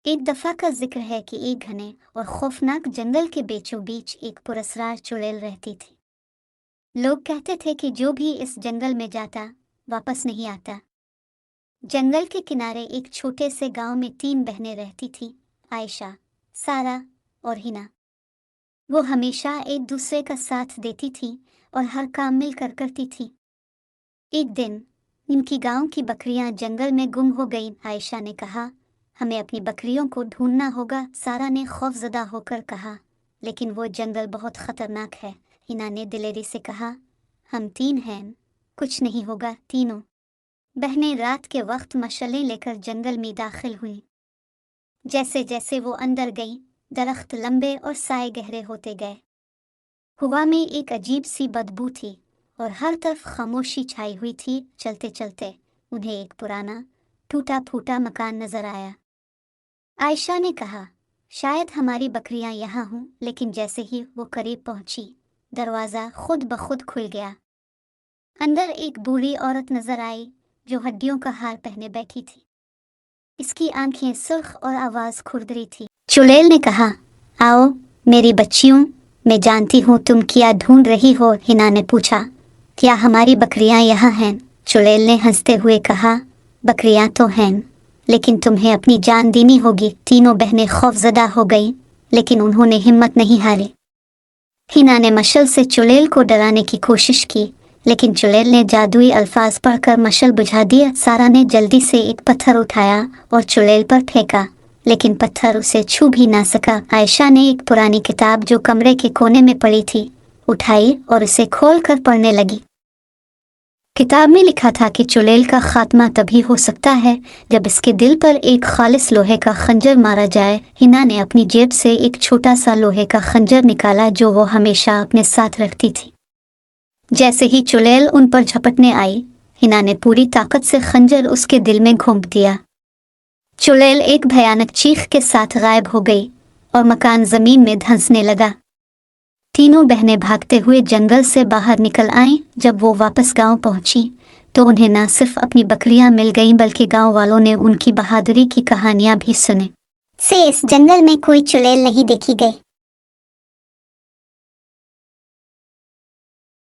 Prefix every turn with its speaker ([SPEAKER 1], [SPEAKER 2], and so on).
[SPEAKER 1] एक दफ़ा का जिक्र है कि एक घने और खौफनाक जंगल के बीचों बीच एक पुरस्कार चुड़ैल रहती थी। लोग कहते थे कि जो भी इस जंगल में जाता वापस नहीं आता। जंगल के किनारे एक छोटे से गांव में 3 बहनें रहती थीं, आयशा, सारा और हिना। वो हमेशा एक दूसरे का साथ देती थीं और हर काम मिलकर करती थीं। एक दिन इनकी गांव की बकरियां जंगल में गुम हो गईं। आयशा ने कहा, हमें अपनी बकरियों को ढूंढना होगा। सारा ने खौफजदा होकर कहा, लेकिन वो जंगल बहुत खतरनाक है। हिना ने दिलेरी से कहा, हम 3 हैं, कुछ नहीं होगा। तीनों बहनें रात के वक्त मशलें लेकर जंगल में दाखिल हुईं। जैसे जैसे वो अंदर गईं, दरख्त लंबे और साए गहरे होते गए। हवा में एक अजीब सी बदबू थी और हर तरफ खामोशी छाई हुई थी। चलते चलते उन्हें एक पुराना टूटा फूटा मकान नजर आया। आयशा ने कहा, शायद हमारी बकरियां यहाँ हों। लेकिन जैसे ही वो करीब पहुंची, दरवाज़ा खुद ब खुद खुल गया। अंदर एक बूढ़ी औरत नजर आई जो हड्डियों का हार पहने बैठी थी। इसकी आंखें सुर्ख और आवाज़ खुरदरी थी। चुड़ैल ने कहा, आओ मेरी बच्चियों, मैं जानती हूँ तुम क्या ढूंढ रही हो। हिना ने पूछा, क्या हमारी बकरियां यहाँ हैं? चुड़ैल ने हंसते हुए कहा, बकरियां तो हैं, लेकिन तुम्हें अपनी जान देनी होगी। तीनों बहनें खौफजदा हो गईं, लेकिन उन्होंने हिम्मत नहीं हारी। हिना ने मशल से चुड़ैल को डराने की कोशिश की, लेकिन चुड़ैल ने जादुई अल्फाज पढ़कर मशल बुझा दिया। सारा ने जल्दी से एक पत्थर उठाया और चुड़ैल पर फेंका, लेकिन पत्थर उसे छू भी ना सका। आयशा ने एक पुरानी किताब जो कमरे के कोने में पड़ी थी उठाई और उसे खोलकर पढ़ने लगी। किताब में लिखा था कि चुड़ैल का खात्मा तभी हो सकता है जब इसके दिल पर एक खालिस लोहे का खंजर मारा जाए। हिना ने अपनी जेब से एक छोटा सा लोहे का खंजर निकाला जो वो हमेशा अपने साथ रखती थी। जैसे ही चुड़ैल उन पर झपटने आई, हिना ने पूरी ताकत से खंजर उसके दिल में घोंप दिया। चुड़ैल एक भयानक चीख के साथ गायब हो गई और मकान जमीन में धंसने लगा। तीनों बहनें भागते हुए जंगल से बाहर निकल आईं। जब वो वापस गांव पहुंची तो उन्हें न सिर्फ अपनी बकरियां मिल गईं, बल्कि गांव वालों ने उनकी बहादुरी की कहानियां भी सुनी।
[SPEAKER 2] से इस जंगल में कोई चुड़ैल नहीं देखी गई।